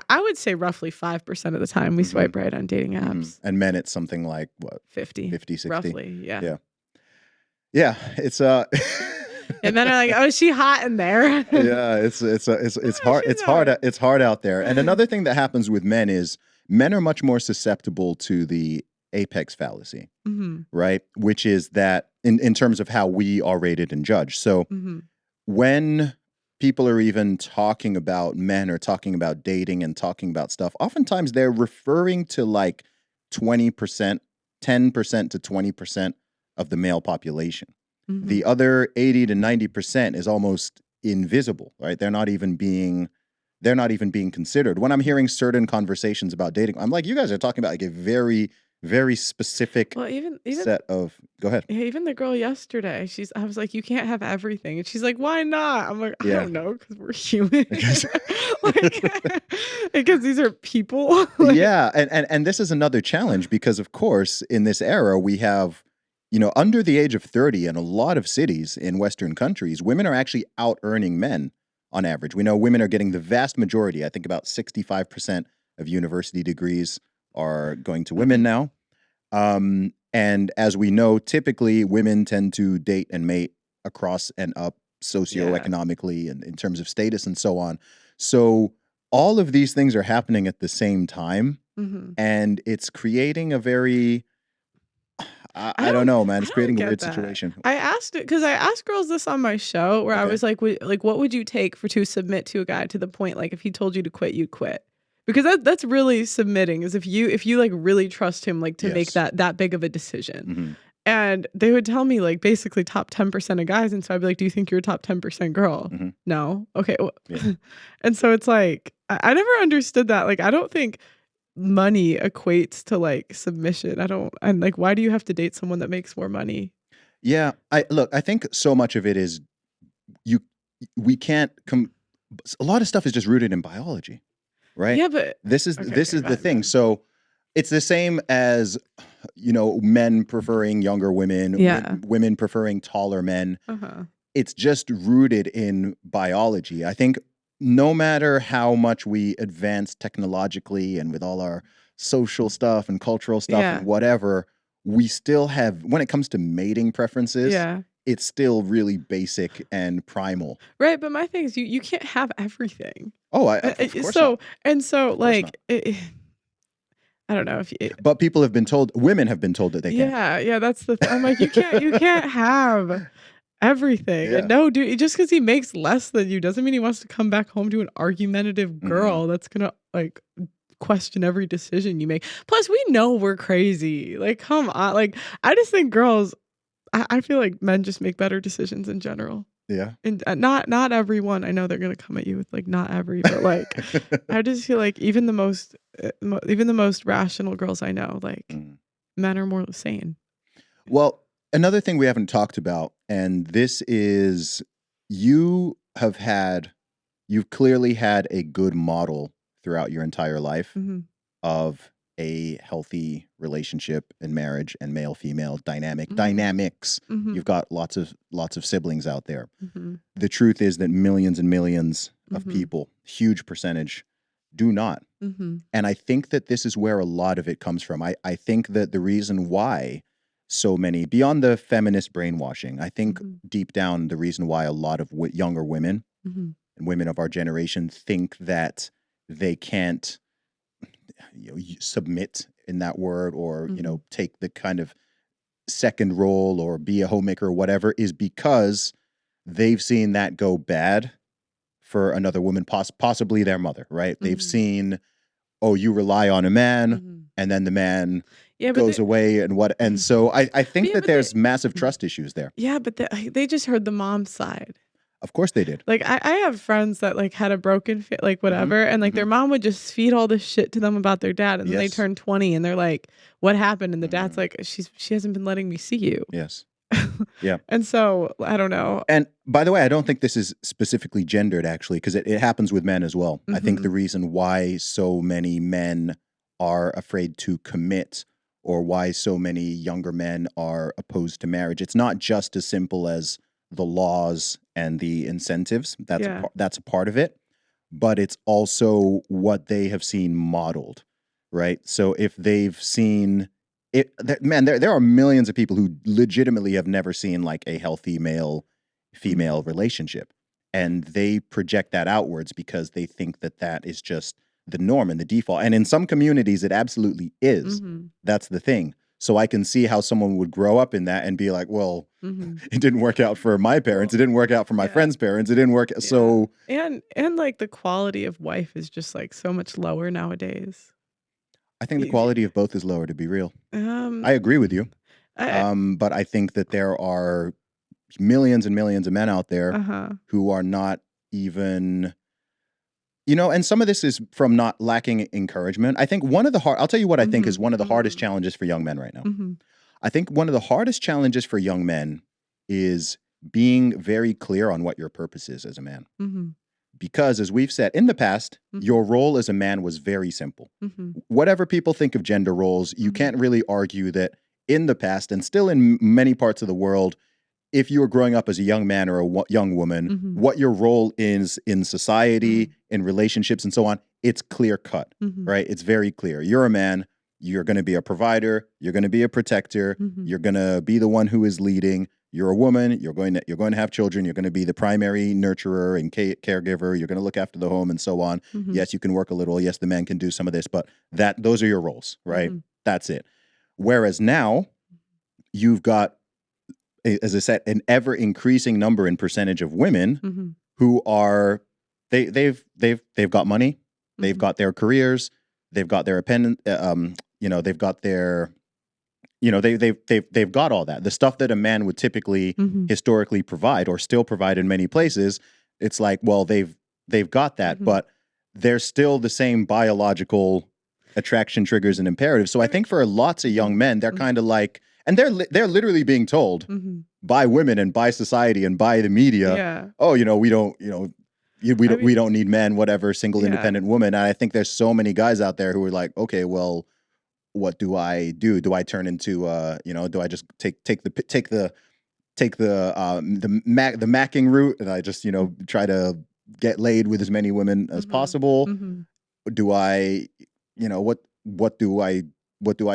I would say roughly 5% of the time we Mhm. swipe right on dating Mhm. apps. And men, it's something like what, 50, 60? roughly. Yeah. Yeah. Yeah, it's And then are like, oh, is she hot in there? yeah, it's hard. she's It's hard. not. It's hard out there. And another thing that happens with men is men are much more susceptible to the apex fallacy, Mm-hmm. right? Which is that in terms of how we are rated and judged. So Mm-hmm. when people are even talking about men or talking about dating and talking about stuff, oftentimes they're referring to like 20%, 10% to 20% of the male population. Mm-hmm. The other 80 to 90% is almost invisible, right? They're not even being considered. When I'm hearing certain conversations about dating, I'm like, you guys are talking about like a very, very specific Well, even set of. Go ahead. yeah, even the girl yesterday, I was like, you can't have everything. And she's like, why not? I'm like, I Yeah. don't know, because we're human. Because- like, because these are people. Like, Yeah, and this is another challenge because, of course, in this era, we have, under the age of 30 in a lot of cities in Western countries, women are actually out earning men on average. We know women are getting the vast majority. I think about 65% of university degrees are going to women now. And as we know, typically women tend to date and mate across and up socioeconomically and in terms of status and so on. So all of these things are happening at the same time, mm-hmm. and it's creating a very, I don't know, man. It's creating a weird situation. I asked it because I asked girls this on my show where I Okay. was like, what would you take to submit to a guy to the point like if he told you to quit, you'd quit? Because that's really submitting, is if you like really trust him like to make Yes. that big of a decision. Mm-hmm. And they would tell me like basically top 10% of guys, and so I'd be like, do you think you're a top 10% girl? Mm-hmm. No. Okay. Well, Yeah. and so it's like I never understood that. Like I don't think money equates to like submission. And like, why do you have to date someone that makes more money? Yeah, I think so much of it is we can't a lot of stuff is just rooted in biology, right? Yeah, but this is okay, the thing. So it's the same as men preferring younger women, Yeah. women preferring taller men. Uh-huh. It's just rooted in biology. I think no matter how much we advance technologically and with all our social stuff and cultural stuff Yeah. and whatever, we still have, when it comes to mating preferences, Yeah. it's still really basic and primal. Right, but my thing is you can't have everything. Oh, of course so not. and so Of course like I don't know if you, But people have been told, women have been told that they can. yeah, that's the I'm like you can't have everything. Yeah. And no, dude, just because he makes less than you doesn't mean he wants to come back home to an argumentative girl that's gonna like question every decision you make. Plus, we know we're crazy. Like, come on. Like, I just think girls, I feel like men just make better decisions in general. Yeah. And not everyone. I know they're gonna come at you with like not every, but like I just feel like even the most rational girls I know, like men are more sane. Well, another thing we haven't talked about, and this is you've clearly had a good model throughout your entire life of a healthy relationship and marriage and male-female dynamics. You've got lots of siblings out there. The truth is that millions and millions of people, huge percentage, do not. And I think that this is where a lot of it comes from. I think that the reason why so many, beyond the feminist brainwashing, I think deep down the reason why a lot of younger women and women of our generation think that they can't submit in that word or take the kind of second role or be a homemaker or whatever is because they've seen that go bad for another woman, possibly their mother, right? They've seen, oh, you rely on a man and then the man goes away and so I think that there's massive trust issues there. Yeah, but they just heard the mom's side. Of course they did. Like I have friends that like had a broken like whatever, and like their mom would just feed all this shit to them about their dad, and then they Yes. turn 20 and they're like, "What happened?" And the dad's like, "She hasn't been letting me see you." Yes. Yeah. And so I don't know. And by the way, I don't think this is specifically gendered, actually, because it happens with men as well. I think the reason why so many men are afraid to commit, or why so many younger men are opposed to marriage, it's not just as simple as the laws and the incentives. That's a part of it, but it's also what they have seen modeled, right? So if they've seen it, man, there are millions of people who legitimately have never seen like a healthy male-female relationship, and they project that outwards because they think that that is just the norm and the default. And in some communities, it absolutely is. That's the thing. So I can see how someone would grow up in that and be like, well, it didn't work out for my parents. It didn't work out for my friend's parents. It didn't work. Yeah. So and like the quality of wife is just like so much lower nowadays. I think the quality of both is lower, to be real. I agree with you. But I think that there are millions and millions of men out there who are not even, you know, and some of this is from not lacking encouragement. I think I'll tell you what I think is one of the hardest challenges for young men right now. I think one of the hardest challenges for young men is being very clear on what your purpose is as a man. Because as we've said in the past, your role as a man was very simple. Whatever people think of gender roles, you can't really argue that in the past, and still in many parts of the world, if you were growing up as a young man or a young woman, what your role is in society, in relationships and so on, it's clear cut, right? It's very clear. You're a man, you're going to be a provider, you're going to be a protector, you're going to be the one who is leading. You're a woman, you're going to have children, you're going to be the primary nurturer and caregiver, you're going to look after the home and so on. Yes, you can work a little. Yes, the man can do some of this, but those are your roles, right? That's it. Whereas now you've got, as I said, an ever increasing number and percentage of women who are, they've got money, they've got their careers, they've got their they've got their, they've got all that. The stuff that a man would typically historically provide or still provide in many places, it's like, well, they've got that, but they're still the same biological attraction triggers and imperatives. So I think for lots of young men, they're kind of like, and they're literally being told by women and by society and by the media, oh, we don't, we don't need men, whatever, single independent woman. And I think there's so many guys out there who are like, okay, well, what do I do? Do I turn into do I just take the macking route and I just try to get laid with as many women as possible? Do I what do I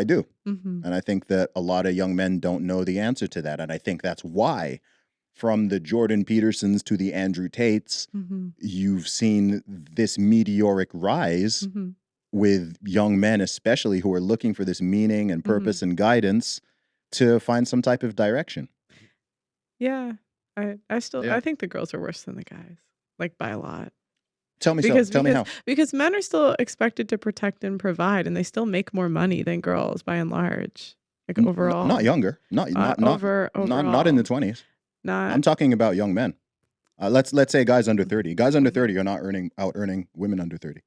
do? And I think that a lot of young men don't know the answer to that, and I think that's why from the Jordan Petersons to the Andrew Tates, you've seen this meteoric rise with young men, especially, who are looking for this meaning and purpose and guidance to find some type of direction. Yeah. I think the girls are worse than the guys, like by a lot. Tell me how. Because men are still expected to protect and provide, and they still make more money than girls by and large, like overall. Not younger. Not in the 20s. I'm talking about young men. Let's say guys under 30. Guys under 30 are not out earning women under 30.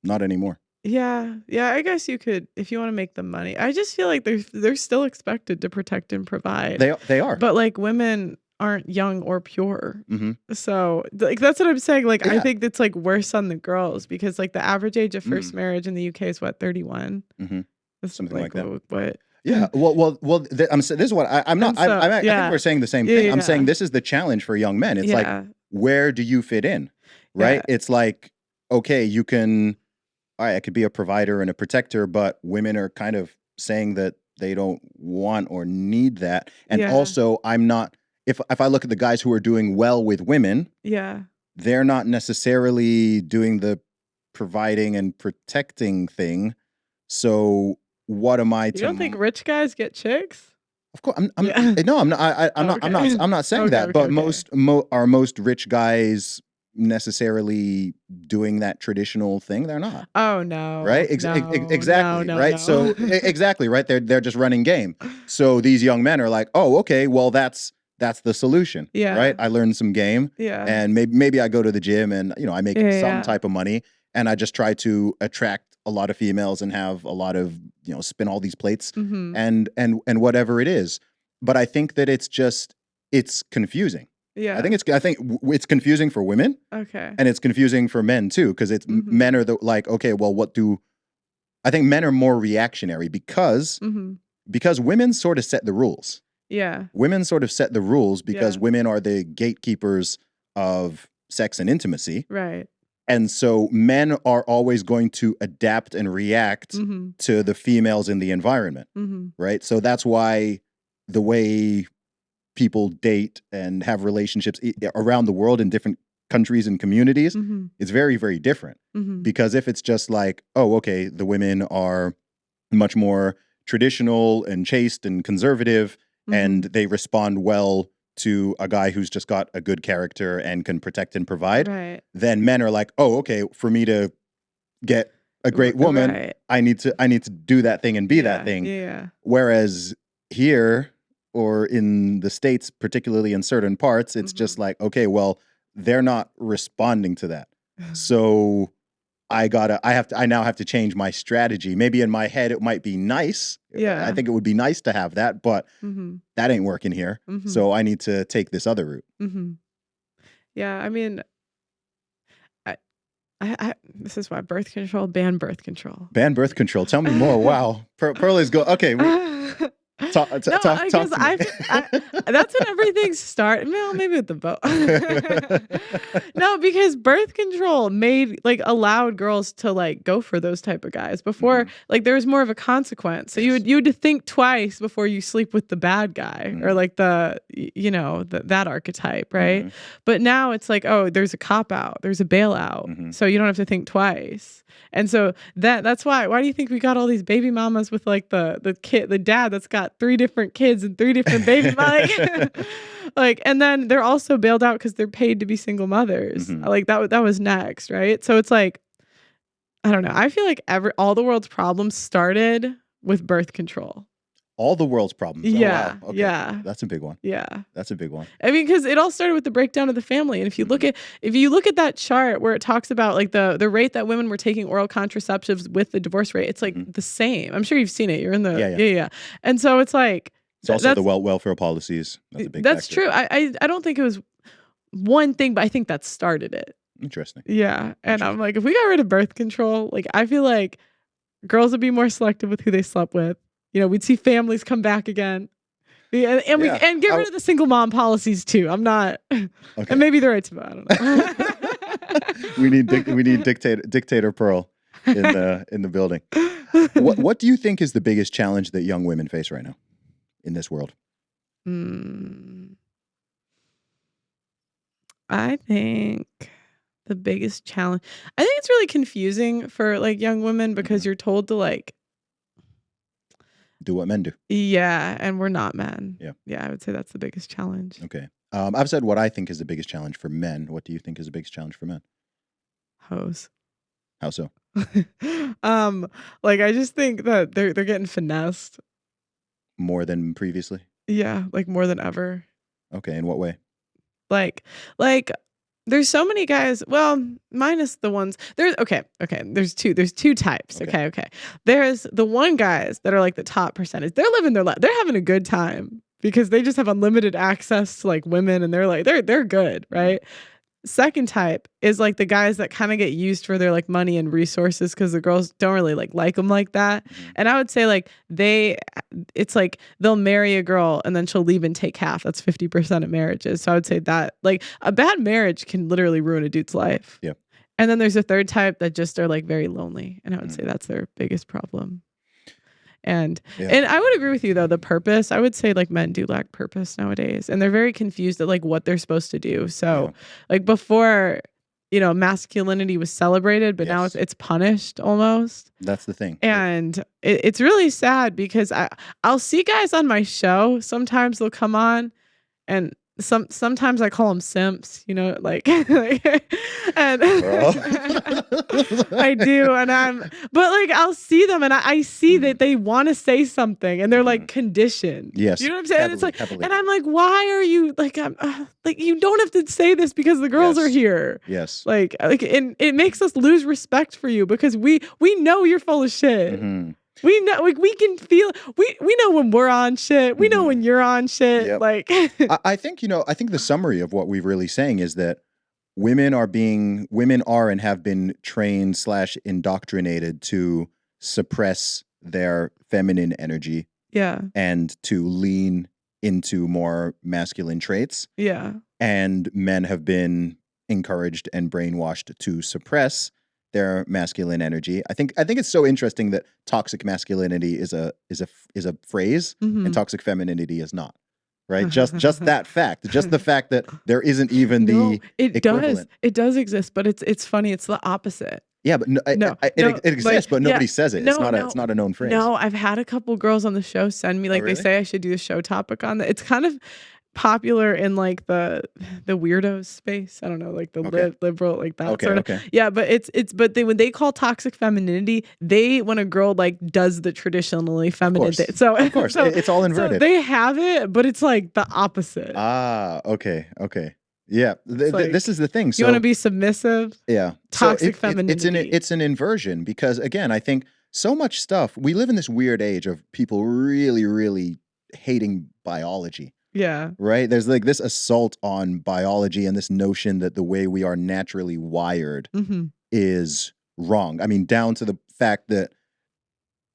Not anymore. Yeah, I guess you could if you want to make them money. I just feel like they're still expected to protect and provide. They are. But like women aren't young or pure. So like that's what I'm saying. Like I think it's like worse on the girls because like the average age of first marriage in the UK is what, 31? Something like that. What? Yeah. Well. This is what I'm not. I think we're saying the same thing. I'm saying this is the challenge for young men. It's like, where do you fit in? Right. It's like, okay, you can. All right, I could be a provider and a protector, but women are kind of saying that they don't want or need that. And also, I'm not. If I look at the guys who are doing well with women, they're not necessarily doing the providing and protecting thing. So what am I? You don't think rich guys get chicks? Of course, no, I'm not. I'm not saying that. But most rich guys necessarily doing that traditional thing? They're not. Oh no. Right? Exactly. Right? So exactly, right? They're just running game. So these young men are like, "Oh, okay, well that's that's the solution. Yeah. Right. I learned some game, Yeah. and maybe I go to the gym and I make Yeah, some yeah. type of money, and I just try to attract a lot of females and have a lot of spin all these plates Mhm. and whatever it is. But I think that it's confusing. Yeah. I think it's confusing for women, Okay. and it's confusing for men too, because it's Mhm. men are like, okay, well, I think men are more reactionary because Mhm. women sort of set the rules. Yeah. Women sort of set the rules because Yeah. women are the gatekeepers of sex and intimacy. Right. And so men are always going to adapt and react Mhm. to the females in the environment, Mhm. right? So that's why the way people date and have relationships around the world in different countries and communities Mhm. is very, very different. Mhm. Because if it's just like, oh, okay, the women are much more traditional and chaste and conservative, and Mhm. they respond well to a guy who's just got a good character and can protect and provide, Right. then men are like, oh, okay, for me to get a great woman, Right. I need to do that thing and be that thing. Yeah. Whereas here or in the States, particularly in certain parts, it's Mhm. just like, okay, well, they're not responding to that. So I now have to change my strategy. Maybe in my head it might be nice. Yeah. I think it would be nice to have that, but Mhm. that ain't working here. Mhm. So I need to take this other route. Mhm. Yeah, I mean, this is why ban birth control. Ban birth control. Tell me more. Wow. Pearl is go. Okay. Talk No, to me. That's when everything started. Well, maybe with the boat. No, because birth control allowed girls to go for those type of guys before. Mhm. There was more of a consequence. So Yes. you had to think twice before you sleep with the bad guy or that archetype, right? Mhm. But now it's like, oh, there's a cop out, there's a bailout, Mhm. so you don't have to think twice. And so that's why do you think we got all these baby mamas with the dad that's got 3 different kids and 3 different baby mamas? And then they're also bailed out because they're paid to be single mothers. Mhm. That was next, right? So it's like, I don't know. I feel like all the world's problems started with birth control. All the world's problems. Yeah, Oh, wow. Okay. yeah. That's a big one. Yeah. That's a big one. I mean, because it all started with the breakdown of the family. And if you look at that chart where it talks about the rate that women were taking oral contraceptives with the divorce rate, it's the same. I'm sure you've seen it. You're in the Yeah. And so it's like It's also the welfare policies. That's a big that's factor. true. I don't think it was one thing, but I think that started it. Interesting. Yeah. And I'm like, if we got rid of birth control, I feel like girls would be more selective with who they slept with. We'd see families come back again. Yeah, and get rid of the single mom policies too. I'm not, Okay. and maybe they're right too. I don't know. we need dictator Pearl in the building. What do you think is the biggest challenge that young women face right now in this world? I think the biggest challenge. I think it's really confusing for young women because you're told to do what men do. Yeah, and we're not men. Yeah. Yeah, I would say that's the biggest challenge. Okay. I've said what I think is the biggest challenge for men. What do you think is the biggest challenge for men? Hoes. How so? I just think that they're getting finessed. More than previously? Yeah, more than ever. Okay, in what way? There's so many guys, well, minus the ones there's there's two types. Okay. There's the one guys that are the top percentage. They're living their life. They're having a good time because they just have unlimited access to women, and they're good, right? Second type is the guys that kind of get used for their money and resources because the girls don't really like them like that. And I would say it's they'll marry a girl and then she'll leave and take half. That's 50% of marriages. So I would say that a bad marriage can literally ruin a dude's life. Yeah. And then there's a third type that just are very lonely, and I would say that's their biggest problem. And I would agree with you though, the purpose, I would say men do lack purpose nowadays, and they're very confused at what they're supposed to do. So before, masculinity was celebrated, but now it's punished almost. That's the thing. And it's really sad because I'll see guys on my show. Sometimes they'll come on and sometimes I call them simps, and And Bro. I do. But like, I'll see them and I see that they want to say something and they're like conditioned. Yes. You know what I'm saying? Heavily, It's like, heavily. and I'm like, why are you like, like, you don't have to say this because the girls are Yes. here. Yes. Like, and it makes us lose respect for you because we know you're full of shit. Mhm. We know, like, we can feel, we know when we're on shit. We know when you're on shit. Yep. Like, I think, I think the summary of what we're really saying is that women are and have been trained / indoctrinated to suppress their feminine energy yeah, and to lean into more masculine traits. yeah, And men have been encouraged and brainwashed to suppress their masculine energy. I think it's so interesting that toxic masculinity is a phrase and toxic femininity is not. Right? Just that fact. Just the fact that there isn't even the equivalent. It does exist, but it's funny. It's the opposite. Yeah, but it exists, like, but nobody says it. No, it's not a known phrase. No, I've had a couple girls on the show send me, like, really? they say I should do a show topic on that. It's kind of popular in like the weirdos space. I don't know, like the liberal, like that sort of. Okay. Yeah, but but when they call toxic femininity, when a girl like does the traditionally feminine thing. So of course, it's all inverted. So they have it, but it's like the opposite. Ah, okay. Yeah, this is the thing. So you want to be submissive. Yeah, toxic femininity. It's an inversion because, again, I think so much stuff. We live in this weird age of people really, really hating biology. Yeah. Right? There's like this assault on biology and this notion that the way we are naturally wired is wrong. I mean, down to the fact that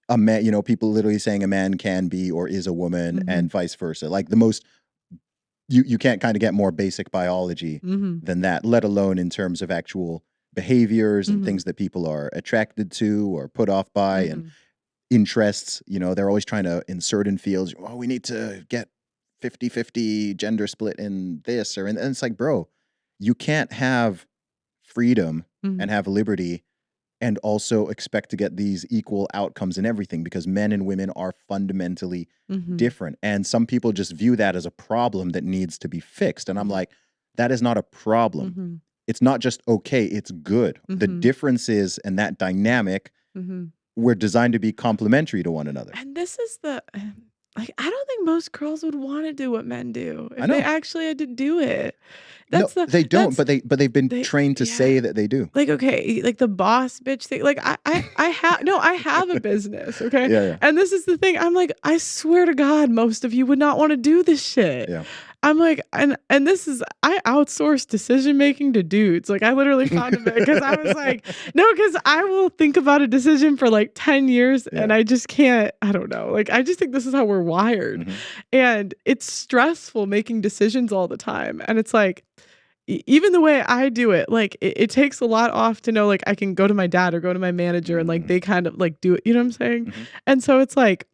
a man, people literally saying a man can be or is a woman and vice versa. Like the most, you can't kind of get more basic biology than that, let alone in terms of actual behaviors and things that people are attracted to or put off by and interests. They're always trying to insert in fields. Oh, we need to get 50-50 gender split in this and it's like, bro, you can't have freedom and have liberty and also expect to get these equal outcomes in everything because men and women are fundamentally different. And some people just view that as a problem that needs to be fixed. And I'm like, that is not a problem. It's not just okay, it's good. The differences and that dynamic were designed to be complementary to one another. And this is I don't think most girls would want to do what men do if they actually had to do it. They don't, but they've been trained to say that they do. Like, okay, like the boss bitch thing. Like I have a business, okay? Yeah. And this is the thing. I'm like, I swear to God, most of you would not want to do this shit. Yeah. I'm like, and this is, I outsource decision making to dudes. Like, I literally found it because I was like, no, because I will think about a decision for like 10 years and I just can't, I don't know. Like, I just think this is how we're wired. And it's stressful making decisions all the time. And it's like, even the way I do it, like it takes a lot off to know, like I can go to my dad or go to my manager and like they kind of like do it. You know what I'm saying? And so it's like,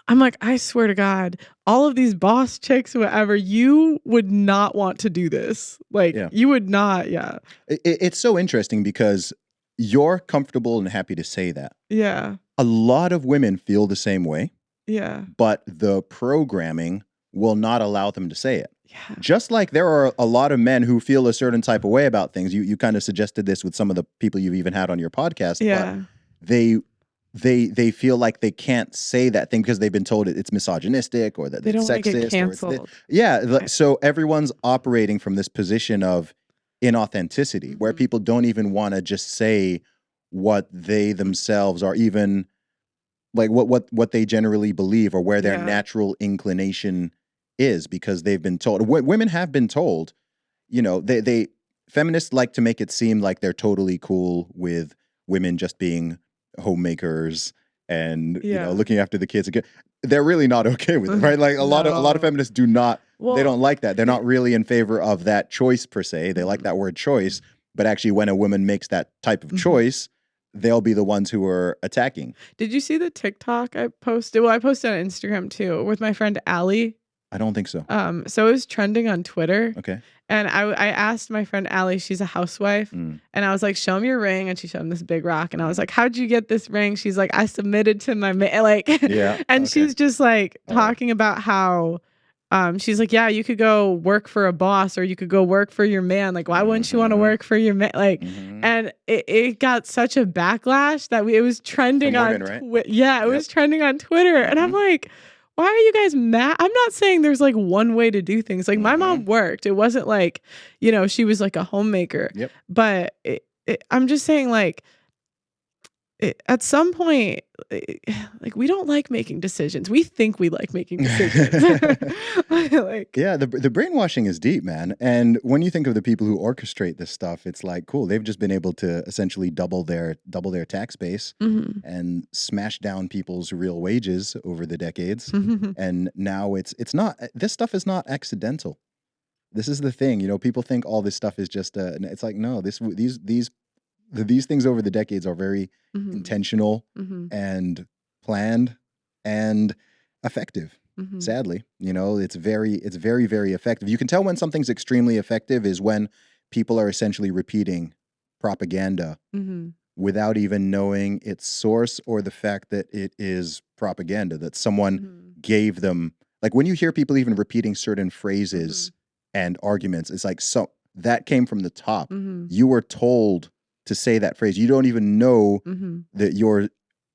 I'm like, I swear to God, all of these boss chicks, whatever, you would not want to do this. Like you would not. Yeah. It's so interesting because you're comfortable and happy to say that. Yeah. A lot of women feel the same way. Yeah. But the programming will not allow them to say it. Yeah. Just like there are a lot of men who feel a certain type of way about things. You kind of suggested this with some of the people you've even had on your podcast. Yeah. But they feel like they can't say that thing because they've been told it's misogynistic or that they it's don't sexist. Get canceled. So everyone's operating from this position of inauthenticity where people don't even want to just say what they themselves are, even like what they generally believe or where their natural inclination is, because they've been told. Women have been told, they feminists like to make it seem like they're totally cool with women just being homemakers and looking after the kids. They're really not okay with it, right? Like a lot of feminists do not. Well, they don't like that. They're not really in favor of that choice per se. They like that word choice, but actually, when a woman makes that type of choice, they'll be the ones who are attacking. Did you see the TikTok I posted? Well, I posted on Instagram too with my friend Allie. I don't think so. So it was trending on Twitter. Okay. And I asked my friend Allie, she's a housewife, and I was like, show me your ring. And she showed him this big rock. And I was like, how'd you get this ring? She's like, I submitted to my man. Like, and she's just like talking about how she's like, yeah, you could go work for a boss or you could go work for your man. Like, why wouldn't you want to work for your man? Like, and it got such a backlash that it was trending on Twitter. Yeah, it was trending on Twitter. And I'm like, why are you guys mad? I'm not saying there's like one way to do things. Like my mom worked. It wasn't like, she was like a homemaker. Yep. But I'm just saying like, at some point, like we don't like making decisions. We think we like making decisions. The brainwashing is deep, man. And when you think of the people who orchestrate this stuff, it's like, cool. They've just been able to essentially double their tax base and smash down people's real wages over the decades. And now it's not. This stuff is not accidental. This is the thing. People think all this stuff is just. It's like no. These things over the decades are very intentional and planned and effective. Sadly, it's very, very effective. You can tell when something's extremely effective is when people are essentially repeating propaganda without even knowing its source or the fact that it is propaganda, that someone gave them. Like when you hear people even repeating certain phrases and arguments, it's like, so that came from the top. You were told to say that phrase. You don't even know that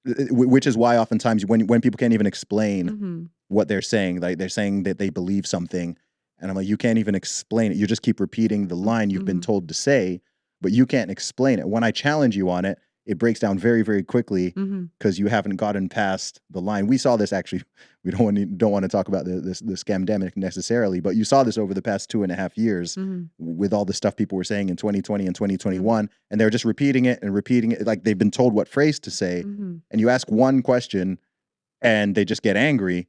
which is why oftentimes when people can't even explain what they're saying, like they're saying that they believe something, and I'm like, you can't even explain it. You just keep repeating the line you've been told to say, but you can't explain it. When I challenge you on it, it breaks down very, very quickly because you haven't gotten past the line. We saw this actually. We don't want to talk about the scamdemic necessarily, but you saw this over the past 2.5 years with all the stuff people were saying in 2020 and 2021, and they're just repeating it and repeating it like they've been told what phrase to say. And you ask one question, and they just get angry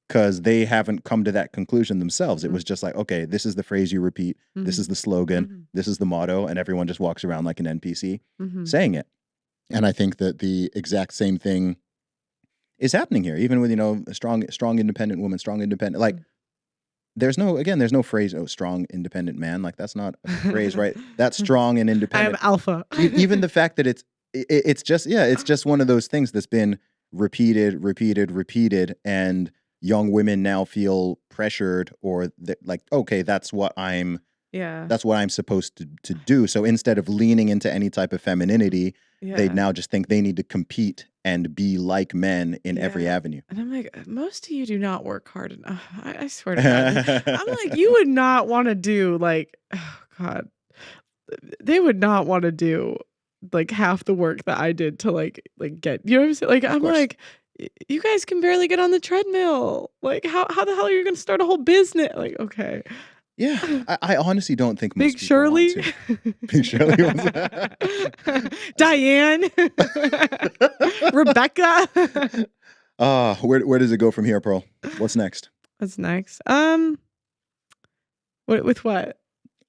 because they haven't come to that conclusion themselves. It was just like, okay, this is the phrase you repeat. This is the slogan. This is the motto, and everyone just walks around like an NPC saying it. And I think that the exact same thing is happening here, even with, a strong independent woman, strong independent, like there's no phrase, oh, strong independent man. Like that's not a phrase, right? That's strong and independent. I am alpha. Even the fact that it's just one of those things that's been repeated. And young women now feel pressured or like, okay, that's what I'm supposed to do. So instead of leaning into any type of femininity, they now just think they need to compete and be like men in every avenue. And I'm like, most of you do not work hard enough. I swear to God. I'm like, you would not want to do like, oh God, they would not want to do like half the work that I did to like get, you know what I'm saying? Like, I'm like, you guys can barely get on the treadmill. Like, how the hell are you going to start a whole business? Like, okay. Yeah, I honestly don't think most Big Shirley. Big Shirley was Diane. Rebecca. Where does it go from here, Pearl? What's next? What's next? With what?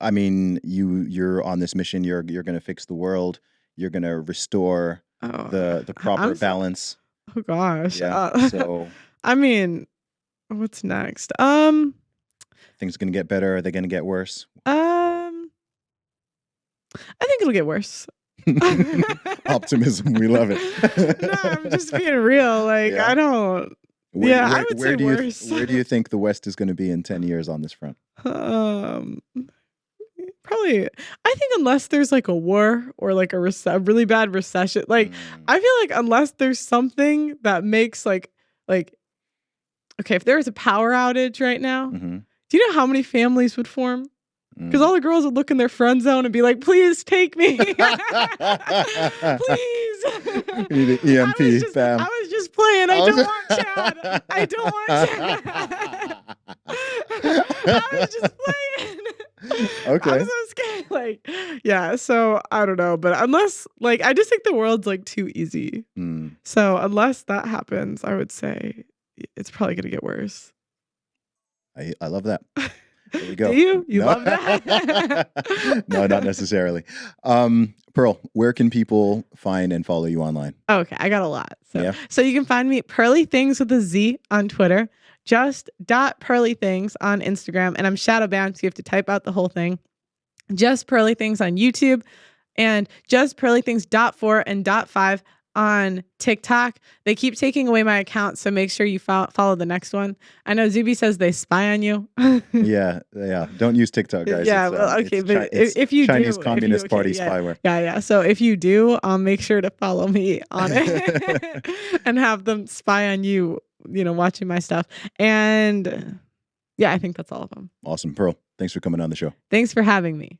I mean, you're on this mission. You're going to fix the world. You're going to restore the proper balance. Oh gosh. Yeah. So I mean, what's next? Things going to get better? Are they going to get worse? I think it'll get worse. Optimism, we love it. No, I'm just being real. Like I don't. I would say worse. Where do you think the West is going to be in 10 years on this front? Probably. I think unless there's like a war or like a really bad recession, like I feel like unless there's something that makes like okay, if there was a power outage right now. Do you know how many families would form? Because all the girls would look in their friend zone and be like, please take me. Please. You need an EMP, fam. I was just playing. I don't want Chad. I don't want Chad. I was just playing. Okay. I was so scared. Like, yeah, so I don't know. But unless, like, I just think the world's like too easy. So unless that happens, I would say it's probably going to get worse. I love that. There we go. Do you? You love that? No, not necessarily. Pearl, where can people find and follow you online? Okay, I got a lot. So you can find me Pearly Things with a Z on Twitter, just .pearly things on Instagram, and I'm shadow banned, so you have to type out the whole thing. Just Pearly Things on YouTube, and just Pearly Things .4 and .5 on TikTok. They keep taking away my account, so make sure you follow the next one. I know Zuby says they spy on you. Yeah. Don't use TikTok, guys. Yeah, well, okay, but It's if you Chinese do, Communist Party spyware. yeah. So if you do, make sure to follow me on it and have them spy on you, watching my stuff. And yeah, I think that's all of them. Awesome. Pearl, thanks for coming on the show. Thanks for having me.